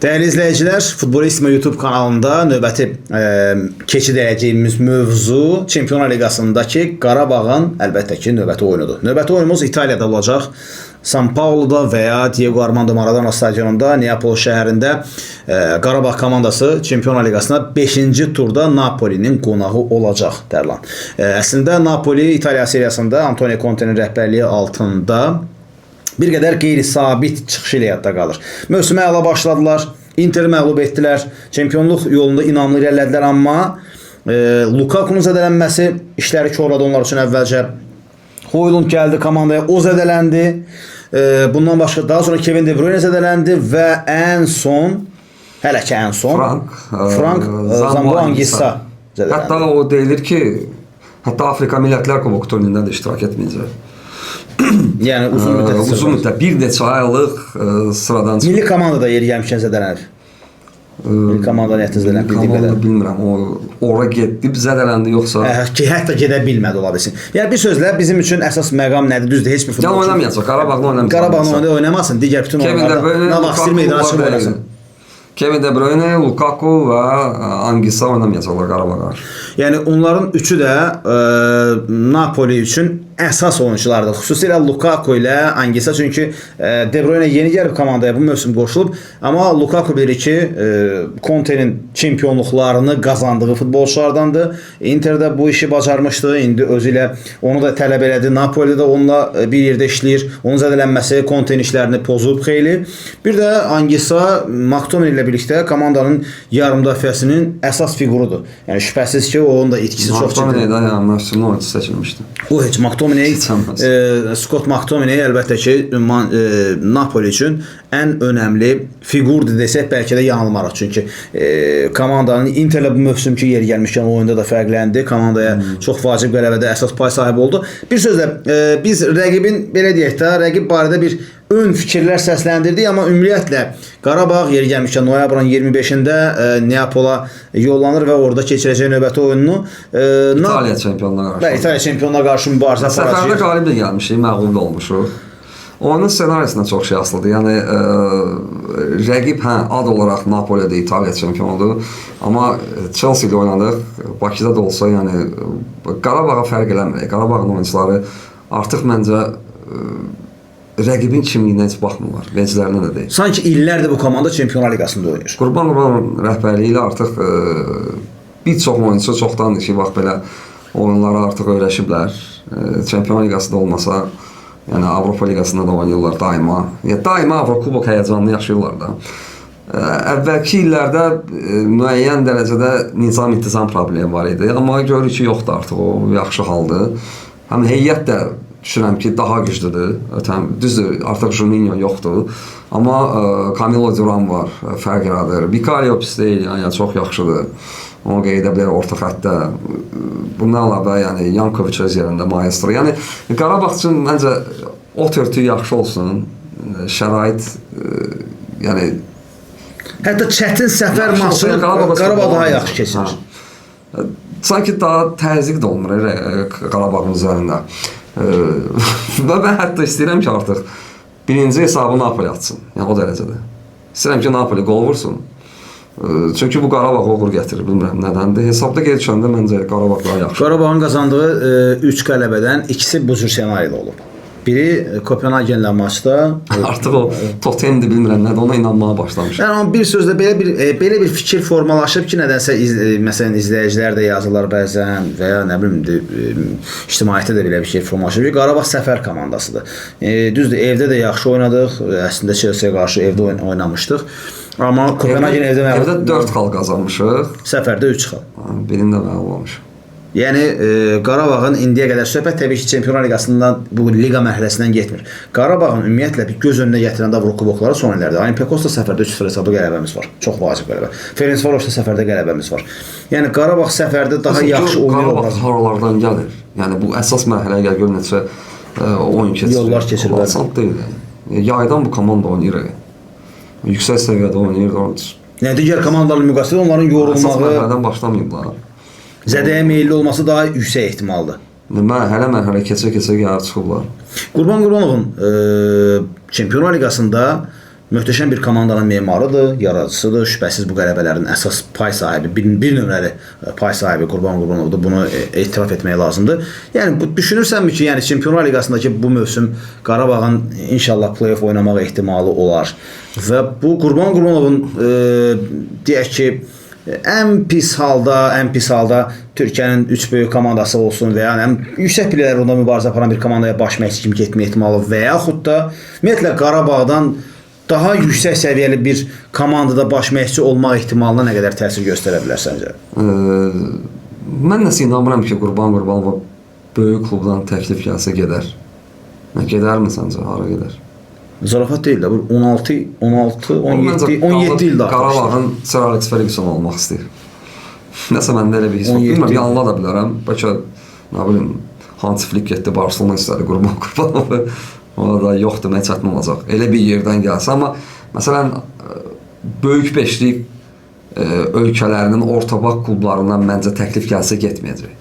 Değerli izləyicilər, Futbolistma YouTube kanalında növbəti keçid edəcəyimiz mövzu Çempionlar Liqasındakı Qarabağın əlbəttə ki növbəti oyunudur. Növbəti oyunumuz İtaliyada olacaq. San Paulo'da veya Diego Armando Maradona stadionunda Neapol şəhərində Qarabağ komandası Çempionlar Liqasına 5-ci turda Napoli'nin qonağı olacaq dərlan. Əslində Napoli İtaliya seriyasında Antonio Conte'nin rəhbərliyi altında bir qədər qeyri-sabit çıxış ilə yadda qalır. Mövsümə əla başladılar, Interi məğlub etdilər, çempionluq yolunda inamlı irəlilədilər, amma Lukaku'nun zədələnməsi işləri korladı onlar üçün əvvəlcə. Højlund gəldi komandaya, o zədələndi. Bundan başqa daha sonra Kevin De Bruyne zədələndi və ən son, hələ ki ən son Frank Zambo Anguissa zədələndi. Hətta o deyilir ki, hətta Afrika Millətlər Kuboku turnirində də iştirak etməyəcək. Yəni uzun müddət bir neçə aylıq sıradan çıxır. Milli komandada yeri gəlmişkən zədələnir. Milli komanda niyyətlə zədələnir bildiyim qədər. Bilmirəm, ora getdi, zədələndi yoxsa... Hətta gedə bilmədi ola bilsin. Yəni bir sözlə bizim üçün əsas məqam nədir? Düzdür, heç bir futbolçu... oynamayacaq, Qarabağda oynamayacaq. Qarabağda oynamasın, digər bütün oyunlarda Navaxsir meydanı çıxıb oynasın. Kevin De Bruyne, Lukaku və Anguissa oynamayacaqlar Qarabağa. Yəni onların üçü də Napoli üçün əsas oyunculardır. Xüsusilə Lukaku ilə Anguissa, çünki De Bruyne yeni gəlib komandaya bu mövsüm qoşulub, amma Lukaku bilir ki, Conte'nin çempionluqlarını qazandığı futbolçulardandır. Inter'də bu işi bacarmışdı, indi özü ilə onu da tələb elədi. Napoli'də də onunla bir yerdə işləyir. Onun zədələnməsi Conte'nin işlərini pozub xeyli. Bir də Anguissa McTominay ilə birlikdə komandanın yarım müdafiəsinin əsas figurudur. Yəni şübhəsiz ki, onun da itkisi çox ciddi. McTominay da yəni mövsümün oyuncusu seçilmişdi. O heç Scott McTominay əlbəttə ki Napoli üçün ən önəmli figurdur desək bəlkə də yanılmarıq. Çünki komandanın Interlə bu mövsümki yeri gəlmişkən oyunda da fərqləndi. Komandaya çox vacib qələbədə əsas pay sahibi oldu. Bir sözlə biz rəqibin belə deyək də rəqib barədə bir ön fikirlər səsləndirdik, amma ümumiyyətlə Qarabağ yeri gəlmişkən noyabrın 25-də Neapola yollanır və orada keçirəcək növbəti oyununu İtaliya çempionlarına qarşı. İtaliya çempionlarına qarşı mübarizə aparacaq. Səfərdə qalib də gəlmişik, məğlub olmuşuq. Oyunun ssenarisindən çox şey asılıdır. Yəni rəqib ad olaraq Napoli'də İtaliya çempionudur, amma Chelsea ilə oynadıq. Bakıda da olsa, yəni Qarabağa fərq eləmir. Qarabağın oyuncuları artıq məncə rəqibin kimliyinə heç baxmırlar, vencilərinə də deyil. Sanki illərdir bu komanda Çempionlar Liqasında oynayır. Qurban rəhbərliyi ilə artıq bir çox oyuncu çoxdandır ki, bax belə oyunlara artıq öyrəşiblər. Çempionlar Liqasında olmasa, yəni Avropa Liqasında da oynayırlar daima. Daima Avrokubok həyəcanını yaşayırlar da. Əvvəlki illərdə müəyyən dərəcədə nizam-intizam problemi var idi. Amma görürük ki, yoxdur artıq o, yaxşı haldır. Həm heyət də düşünürəm ki, daha güclüdür. Düzdür, artıq Juninho yoxdur. Amma Camilo Duran var, fərq yaradır. Vicario pis deyil, yəni çox yaxşıdır. Onu qeyd edə bilər orta xəttdə. Bundan əlavə, yəni Yankovic öz yerində maestro. Yəni Qarabağ üçün məncə o törtü yaxşı olsun. Şərait, yəni hətta çətin səfər maçını Qarabağ daha yaxşı keçirir. Sanki daha təzyiq də olmur Qarabağın üzərində. Və mən hətta istəyirəm ki, artıq birinci hesabı Napoli atsın. Yəni o dərəcədə. İstəyirəm ki, Napoli qol vursun. Çünki bu Qarabağ uğur gətirir, bilmirəm nədəndir. Hesabda qeyd düşəndə məncə Qarabağ daha yaxşı. Qarabağın qazandığı 3 qələbədən ikisi bu cür senariyada olub. Biri Kopenhagenlə maçda. Artıq o totemdir, bilmirəm nədir, ona inanmağa başlamışam. Yəni bir sözlə belə bir fikir formalaşıb ki, nədənsə məsələn izləyicilər də yazırlar bəzən və ya nə bilim ictimaiyyətdə də belə bir şey formalaşıb. Qarabağ səfər komandasıdır. Düzdür, evdə də yaxşı oynadıq. Əslində Chelsea-yə qarşı evdə oynamışdıq. Amma Kopenhagen evdə 4 xal qazanmışıq. Səfərdə 3 xal. Birində məğlub olmuşuq. Yəni Qarabağın indiyə qədər söhbət təbii ki, Çempionlar Liqasından bu liqa mərhələsindən getmir. Qarabağın ümumiyyətlə bir göz önünə gətirəndə Avrokubokları son illərdə. Olympiakosda səfərdə 3-0 hesablı qələbəmiz var. Çox vacib qələbə. Ferencvarosda səfərdə qələbəmiz var. Yəni Qarabağ səfərdə daha yaxşı oynayır. Qarabağ haralardan gəlir. Yəni bu əsas mərhələyə gəlir, gör neçə oyun keçir. Yollar keçir. Asant deyil. Yaydan bu komanda oynayır. Yüksək səviyyədə oynayır. Yəni digər komandalarla müqayisədə onların yorulmağı, əsas mərhələdən başlamayıblar. Zədəyə meyilli olması daha yüksək ehtimaldır. Mərhələ keçə gəlib çıxıblar. Qurban Qurbanovun Çempionlar Liqasında möhtəşəm bir komandanın memarıdır, yaradıcısıdır. Şübhəsiz bu qələbələrin əsas pay sahibi, bir nömrəli pay sahibi Qurban Qurbanovdur. Bunu etiraf etmək lazımdır. Yəni bu düşünürsənmi ki, yəni Çempionlar Liqasındakı bu mövsüm Qarabağın inşallah play-off oynamağa ehtimalı olar və bu Qurban Qurbanovun deyək ki, ən pis halda Türkiyənin 3 böyük komandası olsun və ya yüksək pillələrdə mübarizə aparan bir komandaya baş məşqçi kimi getmə ehtimalı və yaxud da ümumiyyətlə Qarabağdan daha yüksək səviyyəli bir komandada baş məşqçi olmaq ehtimalına nə qədər təsir göstərə bilər səncə? Mən nəsə inanmıram ki, Qurban Qurbanova böyük klubdan təklif gəlsə gedər. Gedərmi səncə? Hara gedər? Zarafat deyil də, bu 16, 17 ildə Qarabağın Sir Alex Ferguson olmaq istəyir. Nəsə məndə elə bir his var. Bilməm, yanıla da bilərəm. Bəlkə, nə bilim, Hansi Flick getdi, Barcelona istədi Qurban Qurbanovu. Ona da yoxdur, nə çətin olacaq. Elə bir yerdən gəlsə, amma məsələn, böyük beşlik ölkələrinin ortabaq klublarından məncə təklif gəlsə getməyəcək.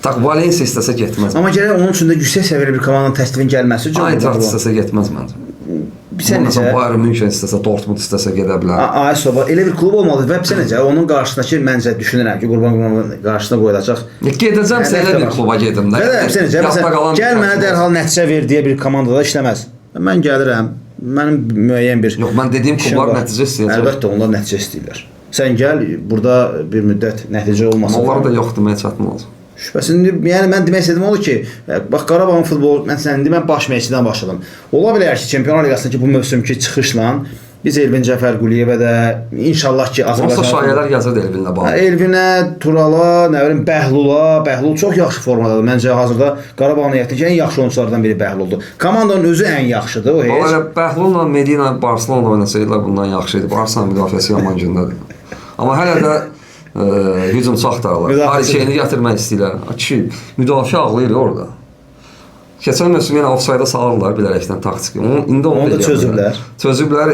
Tak Valencia istəsə getməz. Amma gərək onun üçün də yüksək səviyyəli bir komandanın təklifin gəlməsi üçün Eintracht istəsə getməz məncə. Sən necə? Bayern München istəsə, Dortmund istəsə gedə bilər. Soba elə bir klub olmalıdır və sən necə? Onun qarşısındakı məncə düşünürəm ki, Qurban Qurbanovun qarşısına qoyulacaq. Gedəcəmsə elə bir kluba gedim də. Sən necə? Məsələn, gəl mənə dərhal nəticə ver deyə bir komandada işləməz. Mən gəlirəm. Mənim müəyyən bir Yox, mən dediyim klublar nəticə istəyəcək. Əlbəttə onlar nəticə istəyirlər. Sən gəl, burada bir müddət nəticə olmasa. Onlar da yoxdur, mən çətin olacaq. Şübhəsiz, yəni mən demək istədim odur ki, bax Qarabağın futbolu, mən baş məşqçidən başladım. Ola bilər ki, Çempionlar Liqasındakı bu mövsümki çıxışla biz Elvin Cəfərquliyevə də inşallah ki, Azərbaycan şayələr gəlsə də Elvinlə bağlı. Elvinə, Turala, nə bilim Bəhlul çox yaxşı formadadır. Məncə hazırda Qarabağın heyətindəki ən yaxşı oyunçulardan biri Bəhluldur. Komandanın özü ən yaxşıdır o heç. Valla Bəhlulla Medina Barcelona oynasaydılar bundan yaxşı idi. Barcelona müdafiəsi yaman gündədir. Amma hələ də hücumçu axtarırlar. Harikeyni gətirmək istəyirlər. Ki, müdafiə ağlayır orada. Keçən mövsüm yenə offside-a salırlar bilərəkdən taktiki. İndi onu da çözüblər. Çözüblər.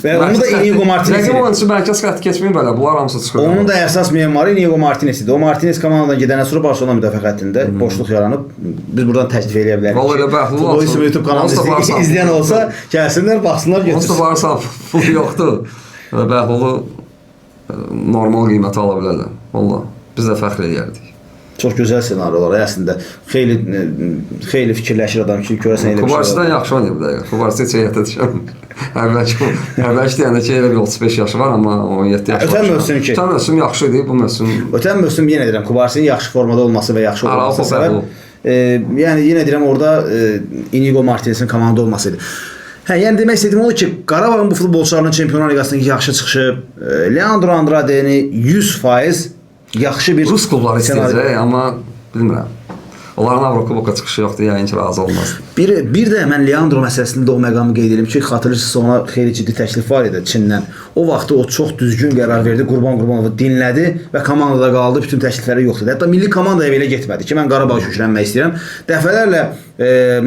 Və onu da Inigo Martinez. Rəqib oyunçusu mərkəz xətti keçməyib belə. Bunlar hamısı çıxır. Onun da əsas memarı Inigo Martinez idi. O Martinez komandadan gedəndən sonra Barcelona müdafiə xəttində boşluq yaranıb. Biz buradan təklif eləyə bilərik. Vallahi elə Bəhlul olsun. YouTube kanalını izləyən olsa, gəlsinlər, baxsınlar, götürsün. Onsuz da varsa pul yoxdur. Bəhlulu normal qiymətə ala bilərlər. Vallahi biz də fəxr edərdik. Çox gözəl senaryolar əslində. Xeyli fikirləşir adam ki, görəsən elə bir şey. Kubarsıdan yaxşı oynayır bu dəqiqə. Kubarsı heç heyətə düşəm. Əvvəlki deyəndə ki, elə bir 35 yaşı var, amma 17 yaşı var. Ötən mövsüm ki. Ötən mövsüm yaxşı idi, bu mövsüm... Ötən mövsüm yenə deyirəm, Kubarsının yaxşı formada olması və yaxşı olması səbəb. Yəni yenə deyirəm, orada Inigo Martinez'in komanda olması idi. Yəni demək istədiyim odur ki, Qarabağın bu futbolçularının Çempionlar Liqasındakı yaxşı çıxışı Leandro Andrade'ni 100% yaxşı bir Rus klubları istəyəcək, amma bilmirəm. Onların Avropa çıxışı yoxdur, yəni ki, razı olmaz. Bir də mən Leandro məsələsində o məqamı qeyd edim ki, xatırlayırsınız ona xeyli ciddi təklif var idi Çindən. O vaxtı o çox düzgün qərar verdi, Qurban Qurbanovu dinlədi və komandada qaldı, bütün təklifləri yoxdur. Hətta milli komandaya belə getmədi ki, mən Qarabağa köklənmək istəyirəm. Dəfələrlə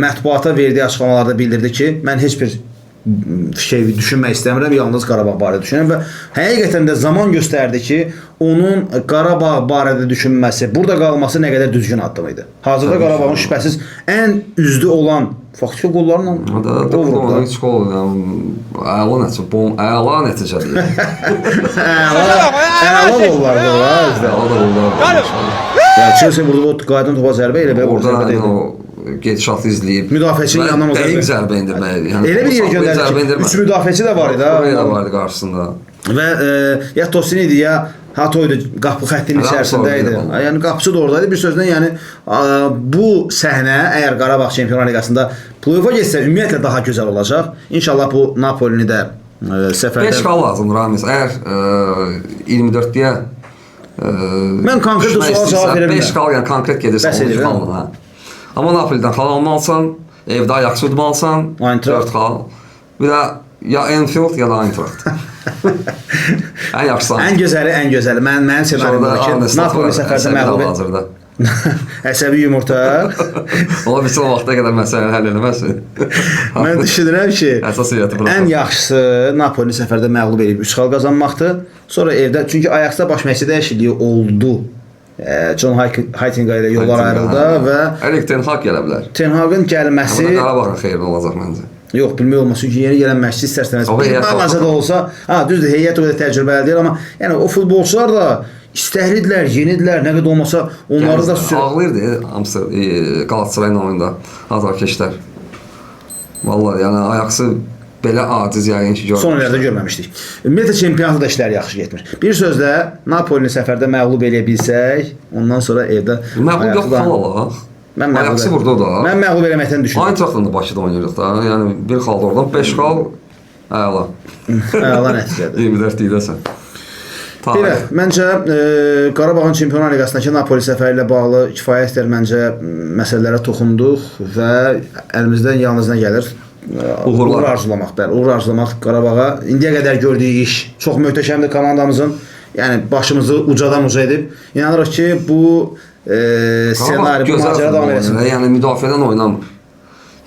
mətbuata verdiyi açıqlamalarda bildirdi ki, mən heç bir düşünmək istəmirəm, yalnız Qarabağ barədə düşünürəm və həqiqətən də zaman göstərdi ki, onun Qarabağ barədə düşünməsi, burada qalması nə qədər düzgün addım idi. Hazırda Qarabağın şübhəsiz ən üzdü olan faktiki qollarla o vurdu. Heç qol, əla nəticədir. Əla qollardır o, özdə. Əla qollardır. Yəni Chelsea burada o qaydan topa zərbə elə belə orada deyil. Gedişatı izləyib. Müdafiəçinin yanından o dəqiq zərbə endirmək. Elə bir yerə göndərdi ki, 3 müdafiəçi də var idi. Oraya vardı qarşısında. Və ya Tosin idi, ya Hato idi, qapı xəttinin içərisində idi. Yəni qapıçı da oradaydı. Bir sözlə, yəni bu səhnə əgər Qarabağ Çempionlar Liqasında play-off-a getsə ümumiyyətlə daha gözəl olacaq. İnşallah bu Napolini də səfərdə 5 xal lazımdır Ramiz. Əgər 24-dəyə mən konkret suala cavab verə bilmərəm. 5 xal, yəni konkret gedirsən 12 xalına. Amma Napolidən xal almalısan, evdə ayaqçı udmalısan, 4 xal. Bir də ya Enfield ya da Eintracht. Ən yaxşısı. Ən gözəli. Mənim ssenariyumdakı Napoli səfərdə məğlub. Əsəbi yumurta. Ola bilsin o vaxta qədər məsələni həll eləməsin. Mən düşünürəm ki, ən yaxşısı Napoli səfərdə məğlub edib 3 xal qazanmaqdır. Sonra evdə, çünki Ajaxda baş məşqçi dəyişikliyi oldu. John Heitinga ilə yollar ayrıldı və Erik Ten Hag gələ bilər. Ten Hag'ın gəlməsi Qarabağın xeyrinə olacaq məncə. Yox, bilmək olmaz. Çünki yeni gələn məşqçi istərsəniz O bir heyət balaca da olsa, düzdür, heyət o qədər təcrübəli deyil, amma yəni o futbolçular da istəklidirlər, yenidirlər, nə qədər olmasa onları da ağlayırdı hamısı Qalatasarayla oyunda azarkeşlər. Vallahi yəni Ajaxı belə aciz yəqin ki son illərdə görməmişdik. Ümumiyyətlə çempionatda işlər yaxşı getmir. Bir sözlə Napolini səfərdə məğlub eləyə bilsək, ondan sonra evdə məğlub yox qalaq. Ajaxı burada da. Mən məğlub eləməkdən düşünürəm. Eintrachtla da Bakıda oynayırıq da. Yəni bir xal oradan 5 xal əla. Əla nəticədir. 24 deyirsən. Belə, məncə Qarabağın Çempionlar Liqasındakı Napoli səfəri ilə bağlı kifayətdir məncə məsələlərə toxunduq və əlimizdən yalnız nə gəlir? Uğur arzulamaq, uğur arzulamaq Qarabağa. İndiyə qədər gördüyü iş çox möhtəşəmdir komandamızın. Yəni başımızı ucadan uca edib. İnanırıq ki, bu ssenari, bu macəra davam edəcək. Yəni müdafiədən oynamır.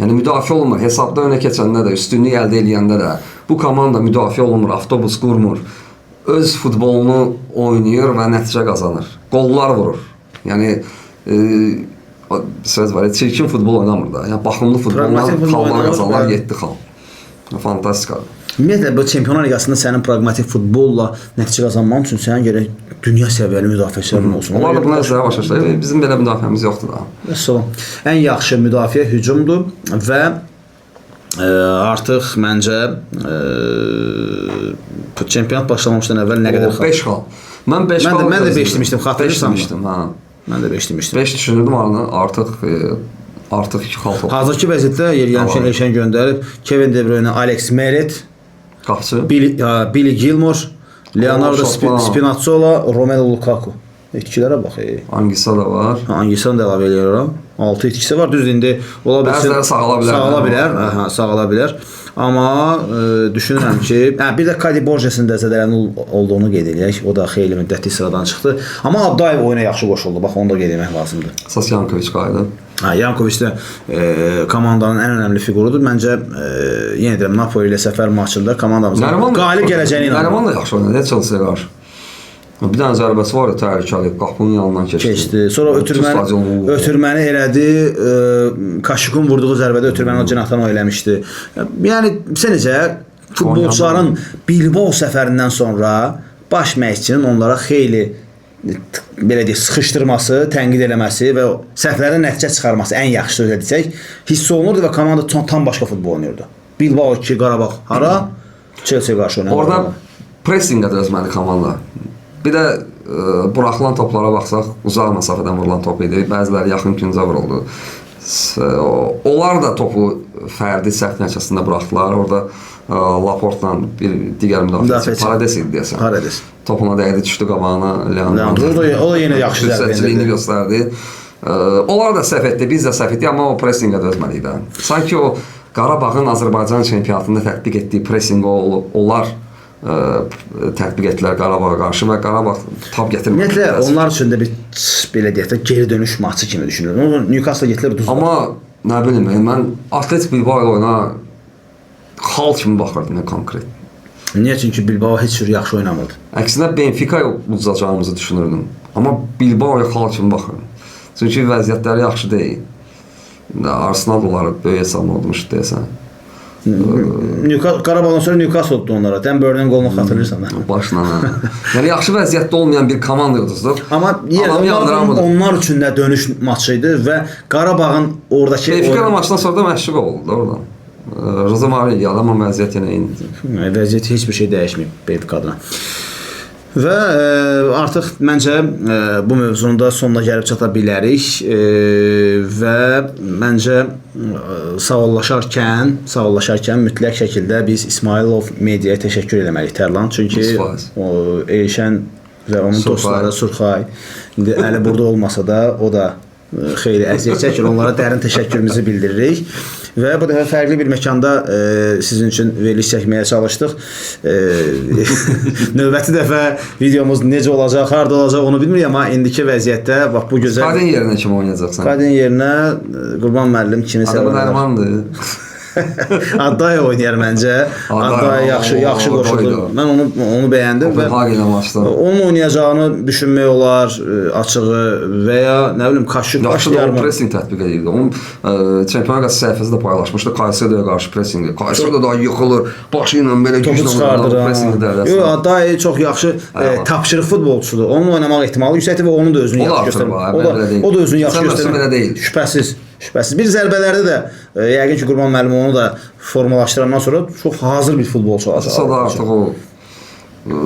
Yəni müdafiə olunmur. Hesabda önə keçəndə də, üstünlük əldə edəndə də bu komanda müdafiə olunmur, avtobus qurmur. Öz futbolunu oynayır və nəticə qazanır. Qollar vurur. Yəni söz var, çirkin futbol oynamır da. Yəni baxımlı futbolla xallar qazanlar 7 xal. Fantastikadır. Ümumiyyətlə bu Çempionlar Liqasında sənin praqmatik futbolla nəticə qazanmaq üçün sənin gərək dünya səviyyəli müdafiəçilərin olsun. Onlar da buna nəzərə başa düşürlər. Bizim belə müdafiəmiz yoxdur da. Vəssalam. Ən yaxşı müdafiə hücumdur və artıq məncə çempionat başlamamışdan əvvəl nə qədər 5 xal. Mən 5 xal. Mən də 5 demişdim, xatırlayırsan mı? Mən də 5 demişdim. 5 düşünürdüm artıq 2 xal topu. Hazırki vəziyyətdə Yeriyəmişən Elşən göndərib Kevin De Bruyne, Alex Meret, qapıçı Billy Gilmore, Leonardo Spinazzola, Romelu Lukaku. İtkilərə bax. Angisa da var. Angisanı da əlavə eləyirəm. 6 itkisi var. Düzdür, indi ola bilsin. Bəziləri sağala bilər. Sağala bilər. Amma düşünürəm ki, bir də Kadi Borges'in də zədələnmə olduğunu qeyd edək. O da xeyli müddətli sıradan çıxdı. Amma Abdayev oyuna yaxşı qoşuldu. Bax, onu da qeyd etmək lazımdır. Əsas Yankoviç qayıdı. Yankoviç də komandanın ən önəmli figurudur. Məncə yenə deyirəm, Napoli ilə səfər maçında komandamızın qalib gələcəyini inanıram. Nəriman da yaxşı oynadı Chelsea-yə qarşı. Bir dənə zərbəsi var ya, təhlükəli, qapının yanından keçdi. Sonra ötürməni elədi, Kaşikun vurduğu zərbədə ötürməni o cinahdan o eləmişdi. Yəni, necə futbolçuların Bilbao səfərindən sonra baş məşqçinin onlara xeyli belə deyək, sıxışdırması, tənqid eləməsi və səhvlərdən nəticə çıxarması, ən yaxşı söz edəcək, hiss olunurdu və komanda tam başqa futbol oynayırdı. Bilbao 2, Qarabağ hara? Chelsea-yə qarşı oynayırdı. Orada pressingə dözməli komanda. Bir də buraxılan toplara baxsaq, uzaq məsafədən vurulan top idi. Bəziləri yaxın küncə vuruldu. Onlar da topu fərdi səhv nəticəsində buraxdılar. Orada Laportla bir digər müdafiəçi Parades idi deyəsən. Parades. Topuna dəydi, düşdü qabağına. Leandro o da yenə yaxşı zərbəliyini göstərdi. Onlar da səhv etdi, biz də səhv etdik, amma o pressingə dözməliyik də. Sanki o Qarabağın Azərbaycan çempionatında tətbiq etdiyi pressinqi onlar tətbiq etdilər Qarabağa qarşı və Qarabağ tab gətirmədi. Ümumiyyətlə, onlar üçün də bir belə deyək də geri dönüş maçı kimi düşünürəm. Newcastle getdilər uduzdular. Amma nə bilim, mən Atletik Bilbao ilə oyuna xal kimi baxırdım konkret. Niyə? Çünki Bilbao heç cür yaxşı oynamırdı. Əksinə Benfica-ya uduzacağımızı düşünürdüm. Amma Bilbao-ya xal kimi baxırdım. Çünki vəziyyətləri yaxşı deyil. Arsenal onları böyük hesabla udmuşdu deyəsən. Qarabağdan sonra Newcastle oldu onlara. Dan Burn'un qolunu xatırlayırsan da. Başla. Yəni yaxşı vəziyyətdə olmayan bir komanda uduzduq. Amma onlar üçün də dönüş maçı idi və Qarabağın oradakı Benfica maçdan sonra da məşğul oldu oradan. Jose Mourinho adamın vəziyyəti yenə indi. Vəziyyəti heç bir şey dəyişməyib Benfica adına. Və artıq məncə bu mövzunun da sonuna gəlib çata bilərik və məncə sağollaşarkən mütləq şəkildə biz İsmailov Mediaya təşəkkür eləməliyik Tərlan. Çünki Elşən və onun dostları Surxay, indi əli burada olmasa da o da xeyli əziyyət çəkir. Onlara dərin təşəkkürümüzü bildiririk. Və bu dəfə fərqli bir məkanda sizin üçün veriliş çəkməyə çalışdıq. Növbəti dəfə videomuz necə olacaq, harada olacaq onu bilmirik, amma indiki vəziyyətdə bax bu gözəl... Qadın yerinə kim oynayacaqsan? Qadın yerinə Qurban müəllim kimisə... Adamı Nərmandır. Adday oynayar məncə. Adday yaxşı qoşuldu. Mən onu bəyəndim və Kopenhagen maçda. onun oynayacağını düşünmək olar, açığı və ya nə bilim Kaşuk Yaxşı da pressing tətbiq edirdi. Onun Çempionlar Liqası səhifəsində paylaşmışdı. Kaysedo'ya qarşı pressingi. Kaysedo da yıxılır, başı ilə belə topu güclə çıxardır. pressingi dərəsi. Yox, Adday çox yaxşı tapşırıq futbolçusudur. Onun oynamaq ehtimalı yüksəkdir və onun da özünü yaxşı göstərir. O da özünü yaxşı göstərir. Şübhəsiz. Bir zərbələrdə də yəqin ki, Qurban müəllim onu da formalaşdırandan sonra çox hazır bir futbolçu olacaq. Sonra artıq o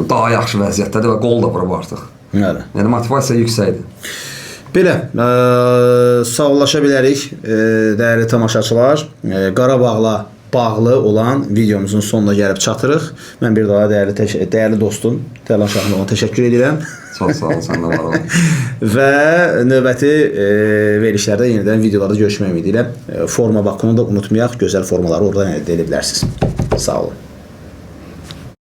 daha yaxşı vəziyyətdədir və qol da vurub artıq. Bəli. Yəni motivasiya yüksəkdir. Belə, sağollaşa bilərik, dəyərli tamaşaçılar. Qarabağla bağlı olan videomuzun sonuna gəlib çatırıq. Mən bir daha dəyərli dostum Tərlan Şahinoğlu'na təşəkkür edirəm. Çox sağ ol, sən də var ol. Və növbəti verilişlərdə yenidən videolarda görüşmək ümidi ilə forma baxımını da unutmayaq. Gözəl formaları oradan əldə edə bilərsiniz. Sağ olun.